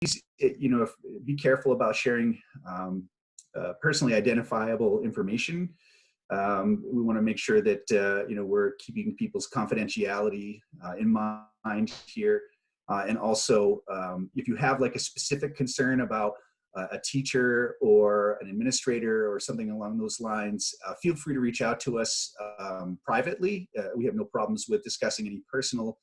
be careful about sharing personally identifiable information. We want to make sure that we're keeping people's confidentiality in mind here. And also, if you have like a specific concern about a teacher or an administrator or something along those lines, feel free to reach out to us privately. We have no problems with discussing any personal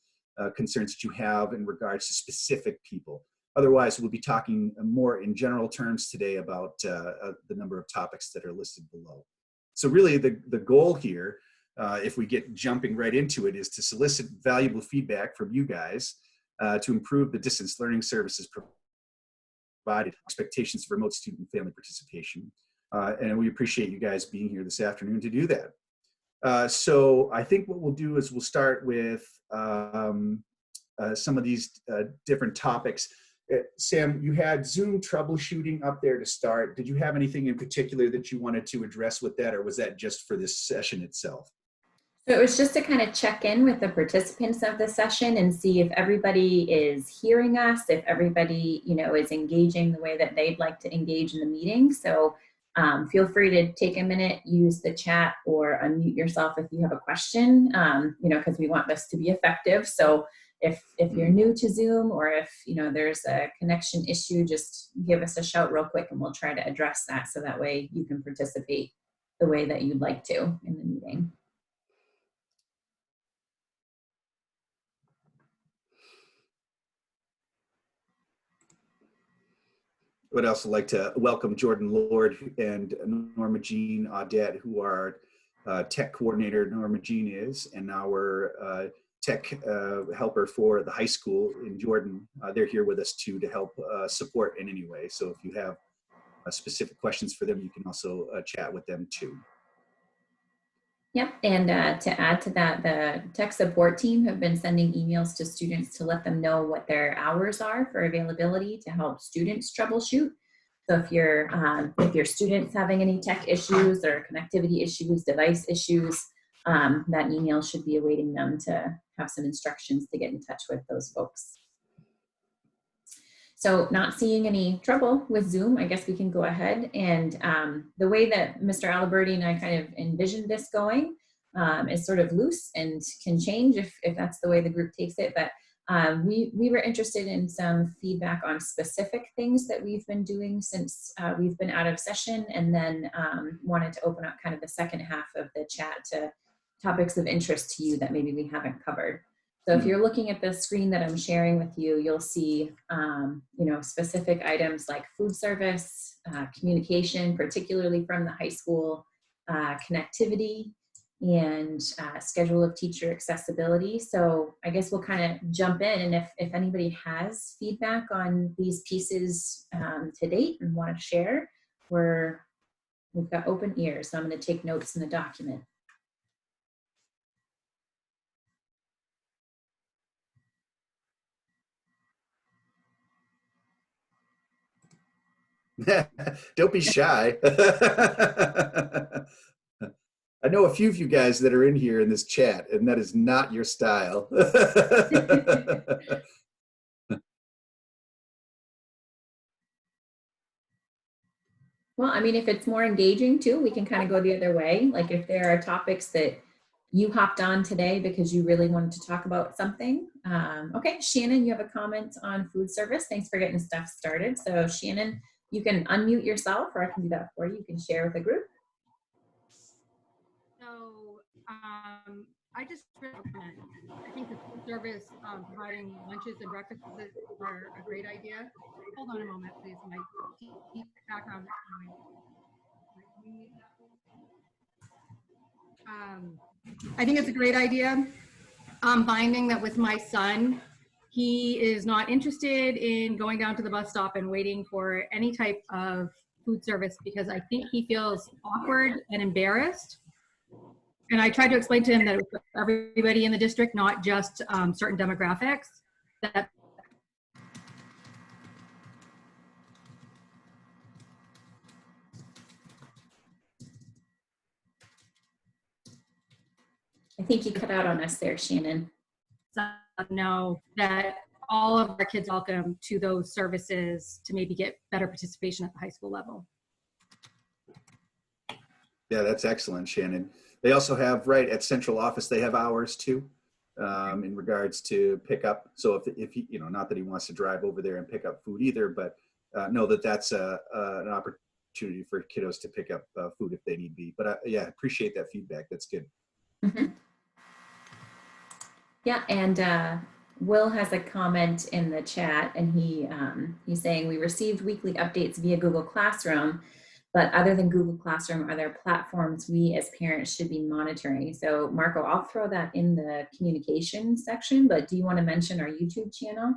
concerns that you have in regards to specific people. Otherwise, we'll be talking more in general terms today about the number of topics that are listed below. So really the goal here, if we get jumping right into it, is to solicit valuable feedback from you guys to improve the distance learning services provided, expectations for remote student and family participation. And we appreciate you guys being here this afternoon to do that. So I think what we'll do is we'll start with some of these different topics. Sam, you had Zoom troubleshooting up there to start. Did you have anything in particular that you wanted to address with that, or was that just for this session itself? So it was just to kind of check in with the participants of the session and see if everybody is hearing us, if everybody, is engaging the way that they'd like to engage in the meeting. So feel free to take a minute, use the chat, or unmute yourself if you have a question, because we want this to be effective. So if you're new to Zoom, or if there's a connection issue, just give us a shout real quick and we'll try to address that, so that way you can participate the way that you'd like to in the meeting. I would also like to welcome Jordan Lord and Norma Jean Audette, who are tech coordinator. Norma Jean is, and our tech helper for the high school in Jordan. They're here with us too to help support in any way. So if you have specific questions for them, you can also chat with them too. Yep, and to add to that, the tech support team have been sending emails to students to let them know what their hours are for availability to help students troubleshoot. So if your student's having any tech issues or connectivity issues, device issues, that email should be awaiting them to have some instructions to get in touch with those folks. So not seeing any trouble with Zoom, I guess we can go ahead. And the way that Mr. Aliberti and I kind of envisioned this going is sort of loose and can change if that's the way the group takes it. But we were interested in some feedback on specific things that we've been doing since we've been out of session, and then wanted to open up kind of the second half of the chat to topics of interest to you that maybe we haven't covered. So if you're looking at the screen that I'm sharing with you, you'll see, specific items like food service, communication, particularly from the high school, connectivity, and schedule of teacher accessibility. So I guess we'll kind of jump in, and if anybody has feedback on these pieces to date and want to share, we've got open ears. So I'm going to take notes in the document. Don't be shy. I know a few of you guys that are in here in this chat, and that is not your style. Well, I mean, if it's more engaging too, we can kind of go the other way. Like if there are topics that you hopped on today because you really wanted to talk about something. Okay, Shannon, you have a comment on food service. Thanks for getting stuff started. So Shannon, you can unmute yourself, or I can do that for you. You can share with the group. So I just I think the food service providing lunches and breakfasts are a great idea. Hold on a moment, please. My background. I think it's a great idea. I'm finding that with my son, he is not interested in going down to the bus stop and waiting for any type of food service because I think he feels awkward and embarrassed. And I tried to explain to him that it was for everybody in the district, not just certain demographics. That I think you cut out on us there, Shannon. know that all of our kids welcome to those services to maybe get better participation at the high school level. Yeah, that's excellent, Shannon. They also have, right, at central office, they have hours too, in regards to pickup. So if he, you know, not that he wants to drive over there and pick up food either, but know that that's an opportunity for kiddos to pick up food if they need be. But yeah, appreciate that feedback. That's good. Mhm. Yeah, and Will has a comment in the chat, and he's saying we received weekly updates via Google Classroom, but other than Google Classroom, are there platforms we as parents should be monitoring? So Marco, I'll throw that in the communication section, but do you want to mention our YouTube channel?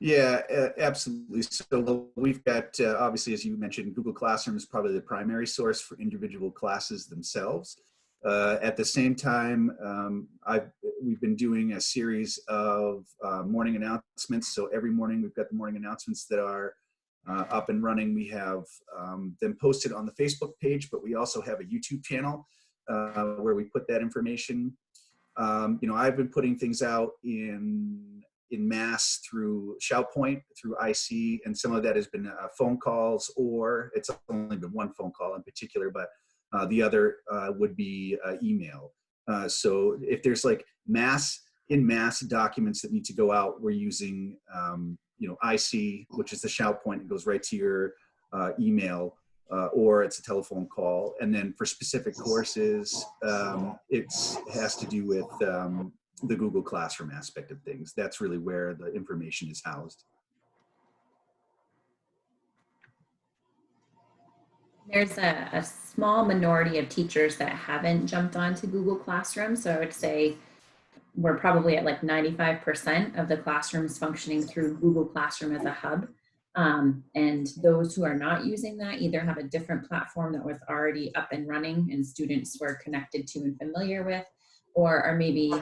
Yeah, absolutely. So we've got, obviously, as you mentioned, Google Classroom is probably the primary source for individual classes themselves. At the same time, we've been doing a series of morning announcements. So every morning we've got the morning announcements that are up and running. We have them posted on the Facebook page, but we also have a YouTube channel where we put that information. You know, I've been putting things out in mass through Shoutpoint, through IC, and some of that has been phone calls, or it's only been one phone call in particular, but the other would be email. So if there's like mass documents that need to go out, we're using you know, IC, which is the Shoutpoint. It goes right to your email, or it's a telephone call. And then for specific courses, it has to do with the Google Classroom aspect of things. That's really where the information is housed. There's a small minority of teachers that haven't jumped onto Google Classroom. So I would say we're probably at like 95% of the classrooms functioning through Google Classroom as a hub. And those who are not using that either have a different platform that was already up and running and students were connected to and familiar with, or are maybe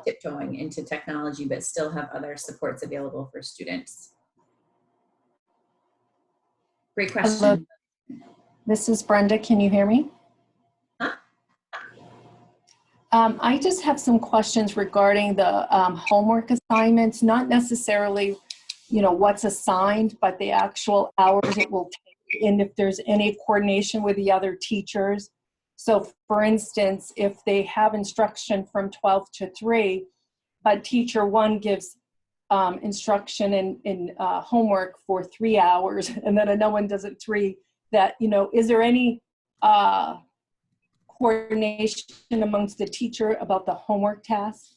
tiptoeing into technology but still have other supports available for students. Great question. Hello. This is Brenda. Can you hear me? Huh? I just have some questions regarding the homework assignments, not necessarily, you know, what's assigned, but the actual hours it will take, and if there's any coordination with the other teachers. So for instance, if they have instruction from 12 to 3, but teacher 1 gives instruction in homework for 3 hours, and then another one does it 3, that, you know, is there any coordination amongst the teacher about the homework tasks?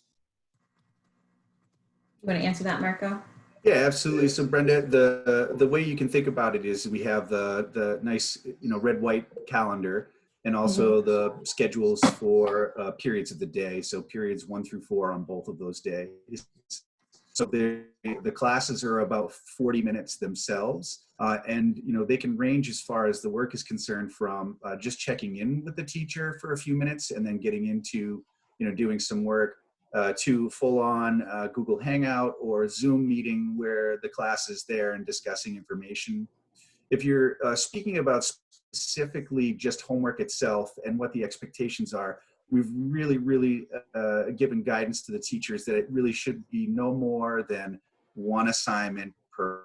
You want to answer that, Marco? Yeah, absolutely. So Brenda, the way you can think about it is we have the nice, you know, red white calendar, and also the schedules for periods of the day. So periods 1 through 4 on both of those days. So the classes are about 40 minutes themselves, and you know, they can range as far as the work is concerned from just checking in with the teacher for a few minutes and then getting into, you know, doing some work, to full-on Google Hangout or Zoom meeting where the class is there and discussing information. If you're speaking about specifically just homework itself and what the expectations are, we've really given guidance to the teachers that it really should be no more than 1 assignment per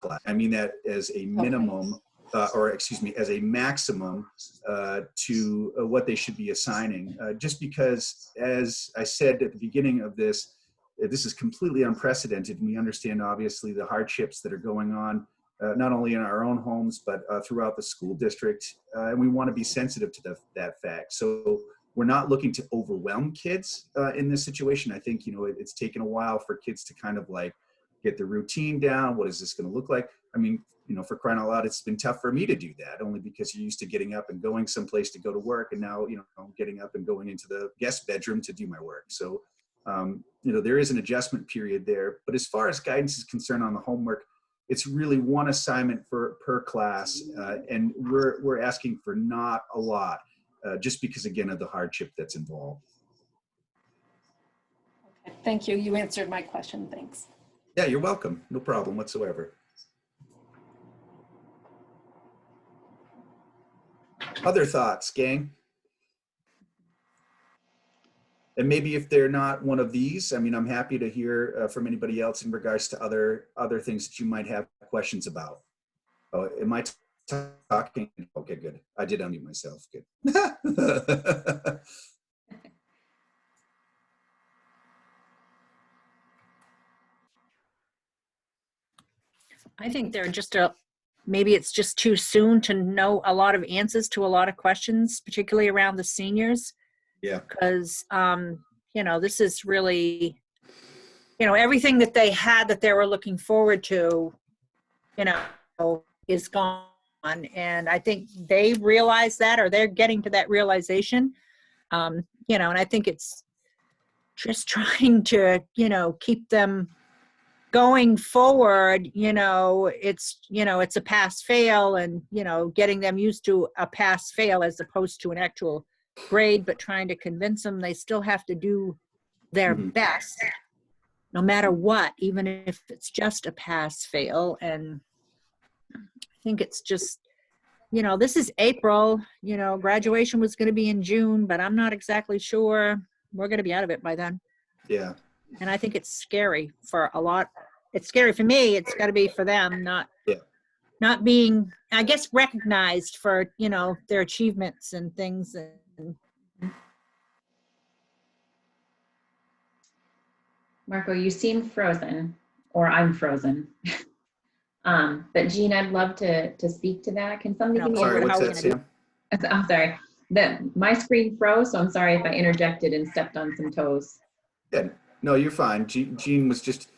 class. I mean that as a minimum, or excuse me, as a maximum to what they should be assigning. Just because, as I said at the beginning of this is completely unprecedented, and we understand obviously the hardships that are going on, not only in our own homes, but throughout the school district, and we want to be sensitive to that fact. So we're not looking to overwhelm kids in this situation. I think, you know, it's taken a while for kids to kind of like get the routine down. What is this going to look like? I mean, you know, for crying out loud, it's been tough for me to do that, only because you're used to getting up and going someplace to go to work, and now, you know, getting up and going into the guest bedroom to do my work. So, you know, there is an adjustment period there. But as far as guidance is concerned on the homework, it's really 1 assignment per class, and we're asking for not a lot, just because, again, of the hardship that's involved. Okay, thank you. You answered my question. Thanks. Yeah, you're welcome. No problem whatsoever. Other thoughts, gang? And maybe if they're not one of these, I mean, I'm happy to hear from anybody else in regards to other things that you might have questions about. Oh, am I talking? Okay, good. I did unmute myself. Good. I think they're just maybe it's just too soon to know a lot of answers to a lot of questions, particularly around the seniors. Yeah. Because, this is really, everything that they had that they were looking forward to, is gone. And I think they realize that, or they're getting to that realization. And I think it's just trying to, keep them going forward. It's a pass fail, and, getting them used to a pass fail as opposed to an actual grade, but trying to convince them they still have to do their best no matter what, even if it's just a pass fail. And I think it's just, this is April, graduation was going to be in June, but I'm not exactly sure we're going to be out of it by then. Yeah. And I think it's scary for a lot. It's scary for me. It's got to be for them, not being, I guess, recognized for, their achievements and things. And Marco, you seem frozen, or I'm frozen. But Jean, I'd love to speak to that. Can somebody give me Sorry, a what's that, Sam? I'm sorry. My screen froze, so I'm sorry if I interjected and stepped on some toes. Yeah, no, you're fine. Jean was just,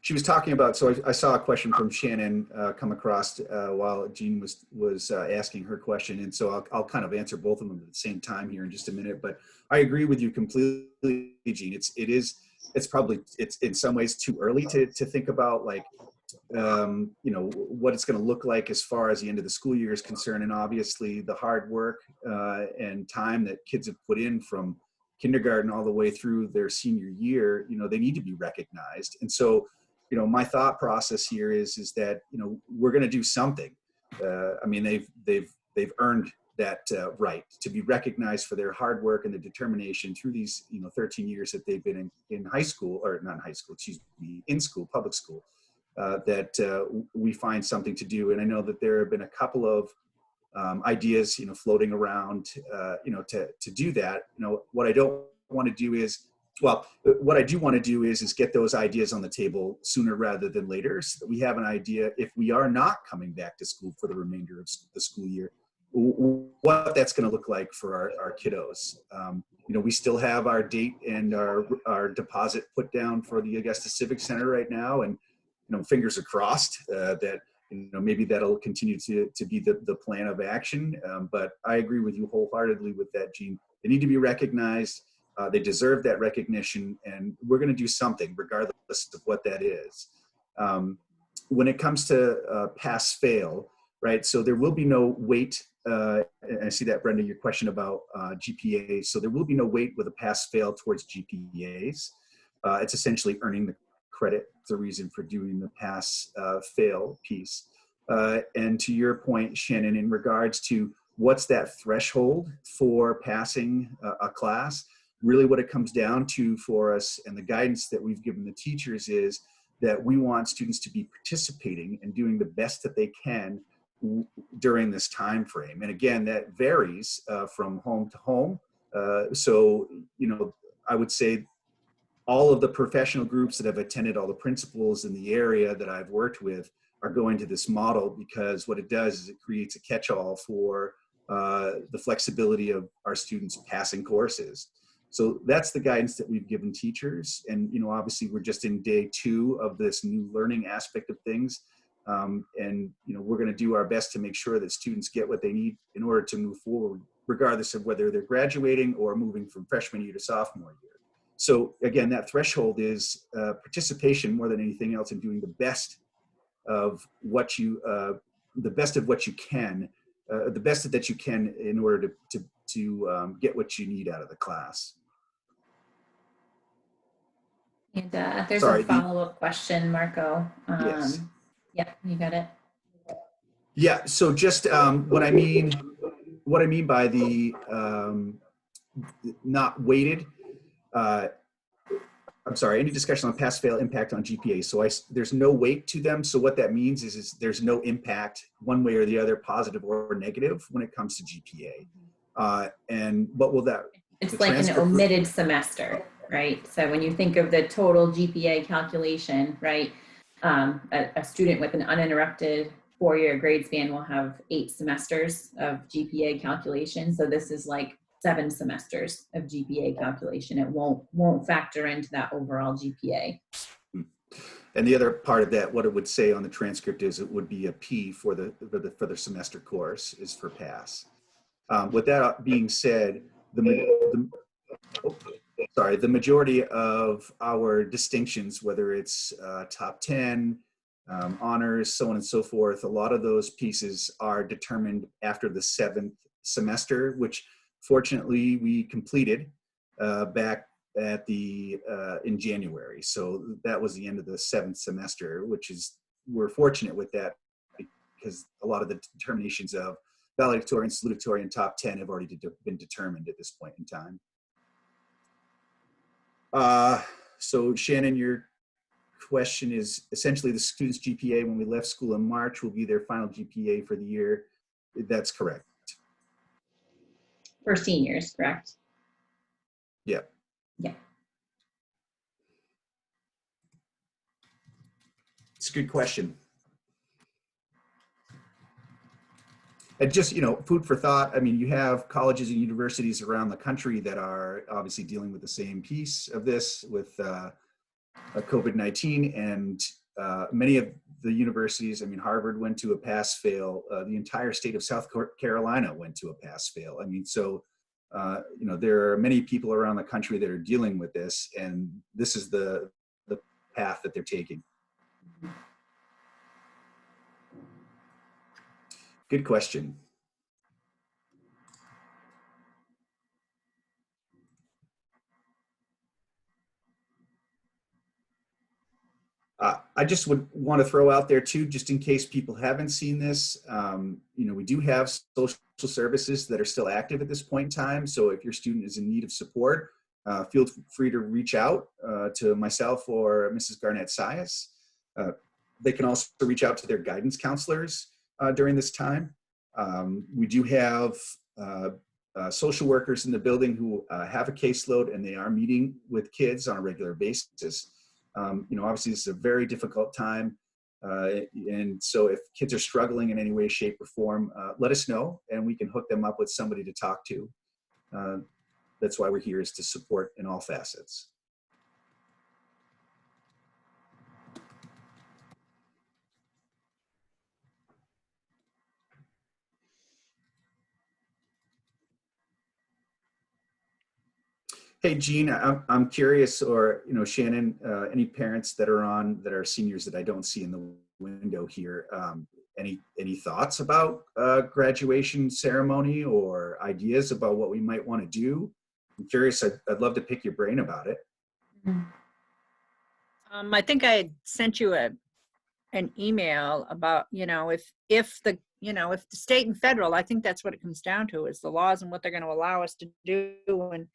she was talking about, so I saw a question from Shannon come across while Jean was asking her question. And so I'll kind of answer both of them at the same time here in just a minute. But I agree with you completely, Jean. It's probably in some ways too early to think about, like, what it's going to look like as far as the end of the school year is concerned. And obviously the hard work and time that kids have put in from kindergarten all the way through their senior year, they need to be recognized. And so, my thought process here is that, we're going to do something. I mean, they've earned that right to be recognized for their hard work and the determination through these, 13 years that they've been in high school, or not high school, excuse me, in school, public school, that we find something to do. And I know that there have been a couple of ideas, floating around, to do that. What I don't want to do is, well, what I do want to do is get those ideas on the table sooner rather than later, so that we have an idea, if we are not coming back to school for the remainder of the school year, what that's going to look like for our kiddos. We still have our date and our deposit put down for the Augusta Civic Center right now, and fingers are crossed that maybe that'll continue to be the plan of action. But I agree with you wholeheartedly with that, Jean. They need to be recognized. They deserve that recognition, and we're going to do something regardless of what that is. When it comes to pass fail, right? So there will be no weight. And I see that, Brenda, your question about GPAs. So there will be no weight with a pass fail towards GPAs. It's essentially earning the credit. The reason for doing the pass fail piece. And to your point, Shannon, in regards to what's that threshold for passing a class, really what it comes down to for us, and the guidance that we've given the teachers, is that we want students to be participating and doing the best that they can during this time frame. And again, that varies from home to home. So, I would say all of the professional groups that have attended, all the principals in the area that I've worked with, are going to this model, because what it does is it creates a catch-all for the flexibility of our students passing courses. So that's the guidance that we've given teachers. And, obviously we're just in day 2 of this new learning aspect of things. And, we're going to do our best to make sure that students get what they need in order to move forward, regardless of whether they're graduating or moving from freshman year to sophomore year. So again, that threshold is participation more than anything else, in doing the best of what you can, the best that you can in order to get what you need out of the class. And there's Sorry, a follow-up question, Marco. Yes. Yeah, you got it. Yeah. So just what I mean by the not weighted uh, I'm sorry, any discussion on pass-fail impact on GPA. So there's no weight to them. So what that means is there's no impact one way or the other, positive or negative, when it comes to GPA. And what will that? It's the like an transcript- omitted semester, right? So when you think of the total GPA calculation, right, a student with an uninterrupted 4-year grade span will have 8 semesters of GPA calculation. So this is like 7 semesters of GPA calculation. It won't factor into that overall GPA. And the other part of that, what it would say on the transcript is it would be a P for the semester course is for pass. With that being said, the majority of our distinctions, whether it's top 10, honors, so on and so forth, a lot of those pieces are determined after the 7th semester, which fortunately we completed back at in January. So that was the end of the 7th semester, we're fortunate with that because a lot of the determinations of valedictorian, salutatorian, top 10 have already been determined at this point in time. So Shannon, your question is essentially the student's GPA when we left school in March will be their final GPA for the year. That's correct. For seniors, correct? Yeah. Yeah. It's a good question. And just, food for thought. I mean, you have colleges and universities around the country that are obviously dealing with the same piece of this with COVID-19, and many of the universities, I mean, Harvard went to a pass-fail. The entire state of South Carolina went to a pass-fail. I mean, so, there are many people around the country that are dealing with this, and this is the path that they're taking. Good question. I just would want to throw out there too, just in case people haven't seen this, we do have social services that are still active at this point in time. So if your student is in need of support, feel free to reach out to myself or Mrs. Garnett Sias. They can also reach out to their guidance counselors during this time. We do have social workers in the building who have a caseload, and they are meeting with kids on a regular basis. Obviously this is a very difficult time. And so if kids are struggling in any way, shape, or form, let us know and we can hook them up with somebody to talk to. That's why we're here, is to support in all facets. Hey, Jean, I'm curious, or, Shannon, any parents that are seniors that I don't see in the window here, any thoughts about graduation ceremony or ideas about what we might want to do? I'm curious. I'd love to pick your brain about it. I think I had sent you an email about, if the state and federal, I think that's what it comes down to, is the laws and what they're going to allow us to do and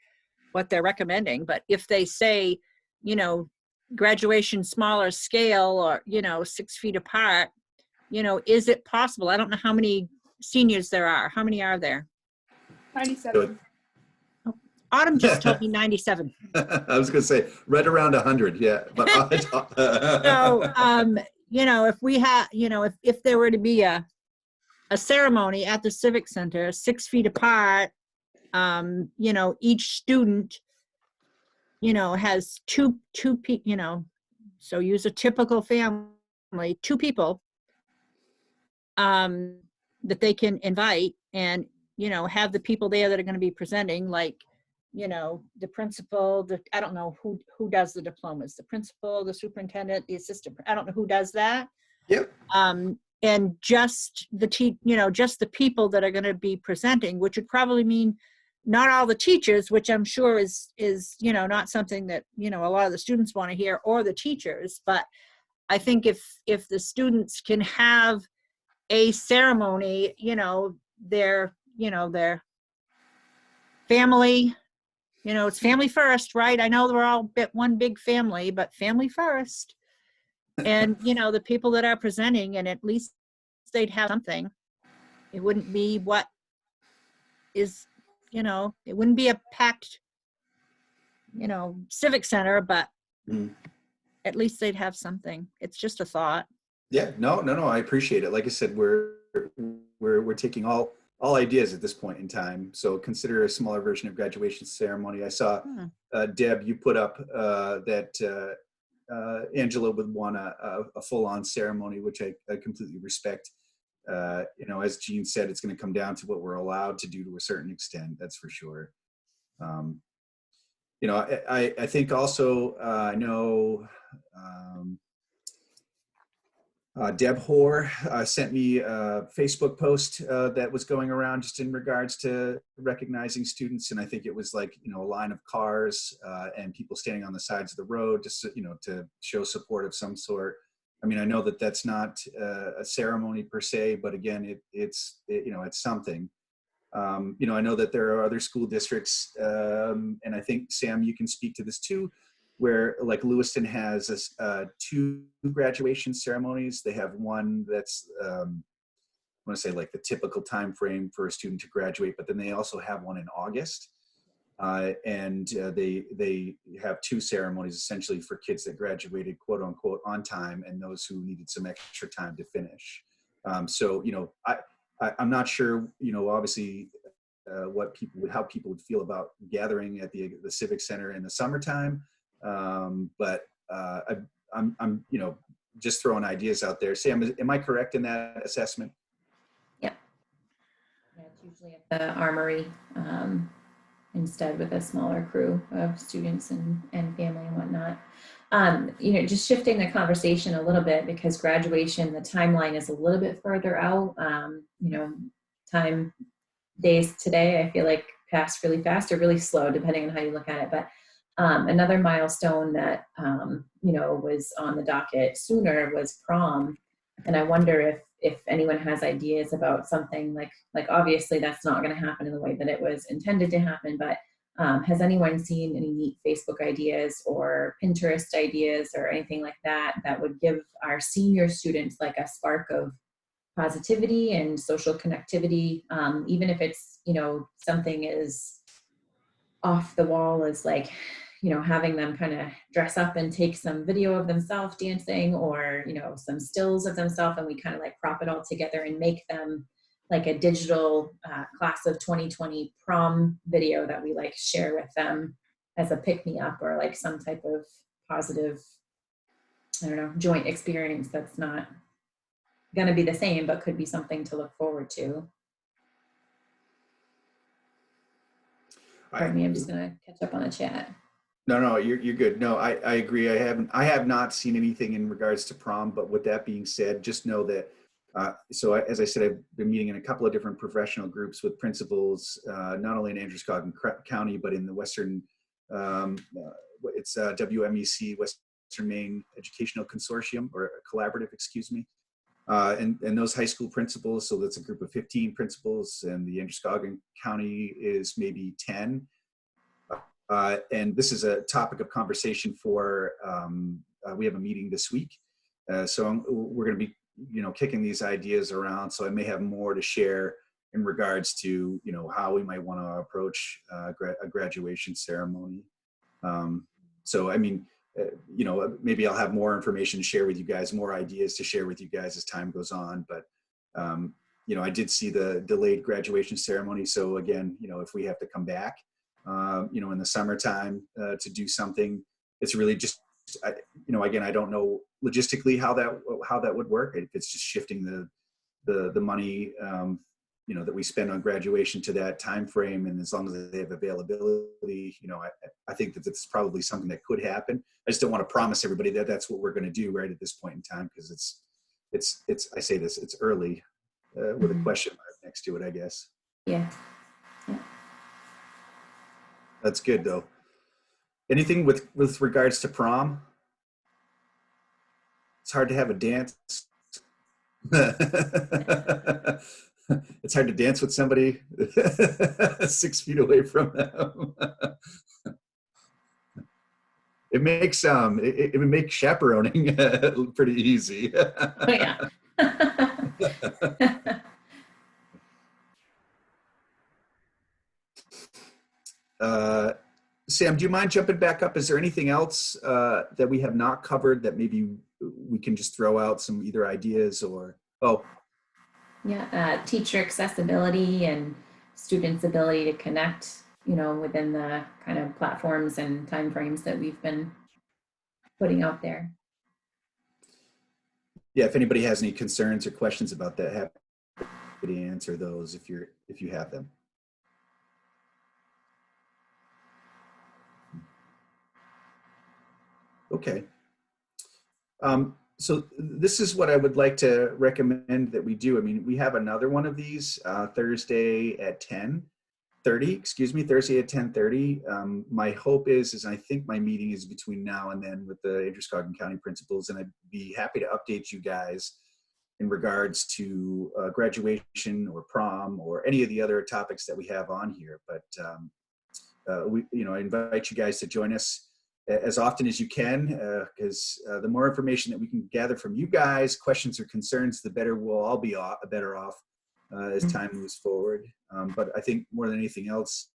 what they're recommending. But if they say, graduation smaller scale, or 6 feet apart, is it possible? I don't know how many seniors there are. How many are there? 97. Autumn just told me 97. I was going to say right around 100. Yeah. But So, if we have, if there were to be a ceremony at the Civic Center, 6 feet apart, each student, has two people, so use a typical family, 2 people that they can invite, and, have the people there that are going to be presenting, like, the principal, I don't know who does the diplomas, the principal, the superintendent, the assistant, I don't know who does that. Yep. And just just the people that are going to be presenting, which would probably mean not all the teachers, which I'm sure is not something that, a lot of the students want to hear, or the teachers. But I think if the students can have a ceremony, their family, You know, it's family first, right? I know we're all one big family, but family first. And, you know, the people that are presenting, and at least they'd have something. It wouldn't be what is, you know, it wouldn't be a packed, you know, civic center, but Mhm. at least they'd have something. It's just a thought. Yeah, no, I appreciate it. Like I said, we're taking all ideas at this point in time. So consider a smaller version of graduation ceremony. I saw Hmm. Deb, you put up that Angela would want a full-on ceremony, which I completely respect. You know, as Jean said, it's going to come down to what we're allowed to do to a certain extent. That's for sure. You know, I think also I know. Deb Hoare sent me a Facebook post that was going around just in regards to recognizing students. And I think it was like, you know, a line of cars and people standing on the sides of the road, just, you know, to show support of some sort. I mean, I know that that's not a ceremony per se, but again, it's you know, it's something. You know, I know that there are other school districts, and I think, Sam, you can speak to this too, where like Lewiston has two graduation ceremonies. They have one that's, I want to say like the typical time frame for a student to graduate, but then they also have one in August. And they have two ceremonies essentially for kids that graduated quote unquote on time and those who needed some extra time to finish. So, you know, I'm not sure, you know, obviously how people would feel about gathering at the Civic Center in the summertime. But I'm, you know, just throwing ideas out there. Sam, am I correct in that assessment? Yeah, it's usually at the Armory instead, with a smaller crew of students and family and whatnot. You know, just shifting the conversation a little bit, because graduation, the timeline is a little bit further out. You know, days today, I feel like passed really fast or really slow, depending on how you look at it. But another milestone that, you know, was on the docket sooner was prom. And I wonder if anyone has ideas about something like obviously that's not going to happen in the way that it was intended to happen, but has anyone seen any neat Facebook ideas or Pinterest ideas or anything like that that would give our senior students like a spark of positivity and social connectivity, even if it's, you know, something as off the wall as like, you know, having them kind of dress up and take some video of themselves dancing, or, you know, some stills of themselves, and we kind of like crop it all together and make them like a digital class of 2020 prom video that we like share with them as a pick-me-up, or like some type of positive, I don't know, joint experience that's not going to be the same, but could be something to look forward to. Pardon me, I'm just going to catch up on the chat. No, you're good. No, I agree. I have not seen anything in regards to prom, but with that being said, just know that, as I said, I've been meeting in a couple of different professional groups with principals, not only in Androscoggin County, but in the Western, it's WMEC, Western Maine Educational Consortium, or Collaborative, excuse me. And those high school principals, so that's a group of 15 principals, and the Androscoggin County is maybe 10. And this is a topic of conversation for, we have a meeting this week. So we're going to be, you know, kicking these ideas around. So I may have more to share in regards to, you know, how we might want to approach a graduation ceremony. So, I mean, you know, maybe I'll have more information to share with you guys, more ideas to share with you guys as time goes on. But, you know, I did see the delayed graduation ceremony. So again, you know, if we have to come back, you know, in the summertime to do something, it's really just, you know, again, I don't know logistically how that would work. If it's just shifting the money, you know, that we spend on graduation to that time frame, and as long as they have availability, you know, I think that that's probably something that could happen. I just don't want to promise everybody that that's what we're going to do right at this point in time, because it's I say this, it's early with a question mark next to it, I guess. Yeah. That's good though. Anything with regards to prom? It's hard to have a dance. It's hard to dance with somebody 6 feet away from them. it makes it would make chaperoning pretty easy. Oh, yeah. Sam, do you mind jumping back up? Is there anything else that we have not covered that maybe we can just throw out some either ideas or, oh, Yeah, teacher accessibility and students' ability to connect, within the kind of platforms and timeframes that we've been putting out there. yeah, if anybody has any concerns or questions about that, happy to answer those if you have them. Okay. So this is what I would like to recommend that we do. I mean, we have another one of these Thursday at 10:30, Thursday at 10:30. My hope is I think my meeting is between now and then with the Androscoggin County principals, and I'd be happy to update you guys in regards to graduation or prom or any of the other topics that we have on here. But I invite you guys to join us as often as you can, because the more information that we can gather from you guys, questions or concerns, the better we'll all be better off as time moves forward. But I think more than anything else,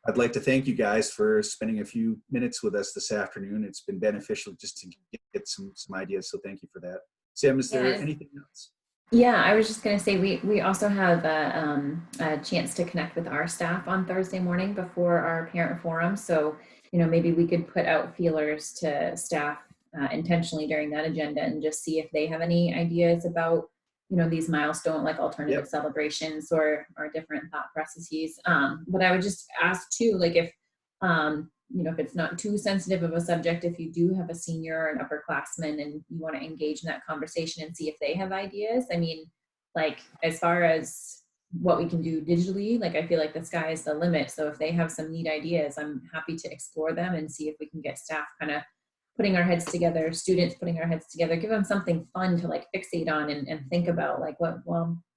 I'd like to thank you guys for spending a few minutes with us this afternoon. It's been beneficial just to get some ideas, so thank you for that. Sam, is there anything else? Yeah, I was just going to say we also have a chance to connect with our staff on Thursday morning before our parent forum. So, maybe we could put out feelers to staff intentionally during that agenda and just see if they have any ideas about, these milestone like alternative celebrations or different thought processes. But I would just ask too, like if it's not too sensitive of a subject, if you do have a senior or an upperclassman and you want to engage in that conversation and see if they have ideas. I mean, like as far as what we can do digitally, like I feel like the sky is the limit. So if they have some neat ideas, I'm happy to explore them and see if we can get staff kind of putting our heads together, students putting our heads together, give them something fun to like fixate on and think about, like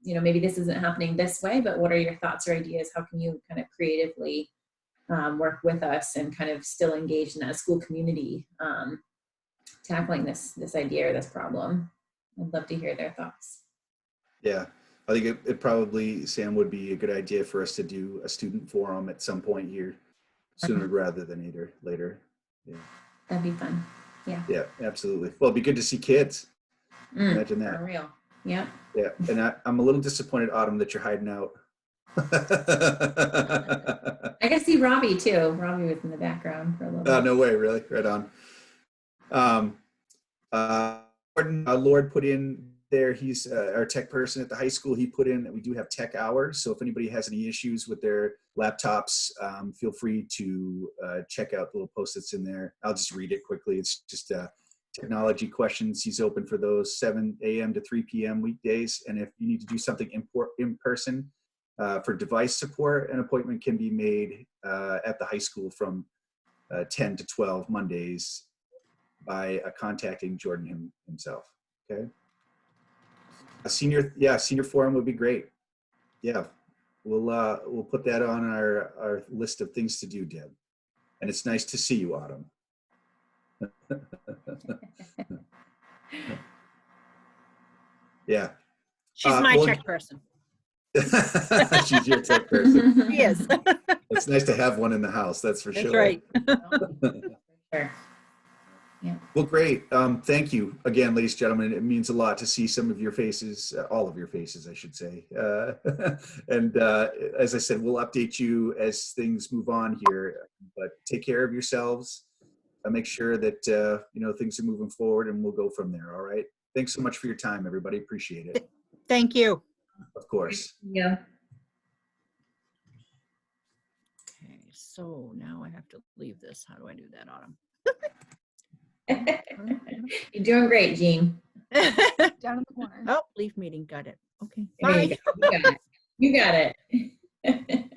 maybe this isn't happening this way, but what are your thoughts or ideas? How can you kind of creatively work with us and kind of still engage in that school community, tackling this idea or this problem? I'd love to hear their thoughts. Yeah, I think it probably, Sam, would be a good idea for us to do a student forum at some point here sooner rather than later. Yeah. That'd be fun. Yeah. Yeah, absolutely. Well, it'd be good to see kids. Imagine that. For real. Yeah. Yeah, and I'm a little disappointed, Autumn, that you're hiding out. I can see Robbie too. Robbie was in the background for a little bit. No way, really? Right on. Lord put in there, he's our tech person at the high school. He put in that we do have tech hours. So if anybody has any issues with their laptops, feel free to check out the little post-its in there. I'll just read it quickly. It's just technology questions. He's open for those 7 a.m. to 3 p.m. weekdays. And if you need to do something in person for device support, an appointment can be made at the high school from 10 to 12 Mondays by contacting Jordan himself. Okay. A senior forum would be great. Yeah, we'll put that on our list of things to do, Deb. And it's nice to see you, Autumn. Yeah. She's my tech person. She's your tech person. She is. It's nice to have one in the house, that's for That's sure. right. Sure. Yeah. Well, great. Thank you again, ladies and gentlemen. It means a lot to see some of your faces, all of your faces, I should say. And as I said, we'll update you as things move on here. But take care of yourselves. Make sure that things are moving forward, and we'll go from there. All right. Thanks so much for your time, everybody. Appreciate it. Thank you. Of course. Yeah. Okay, so now I have to leave this. How do I do that, Autumn? You're doing great, Jean. Down in the corner. Oh, leave meeting. Got it. Okay. There Bye. you go. You got it. You got it.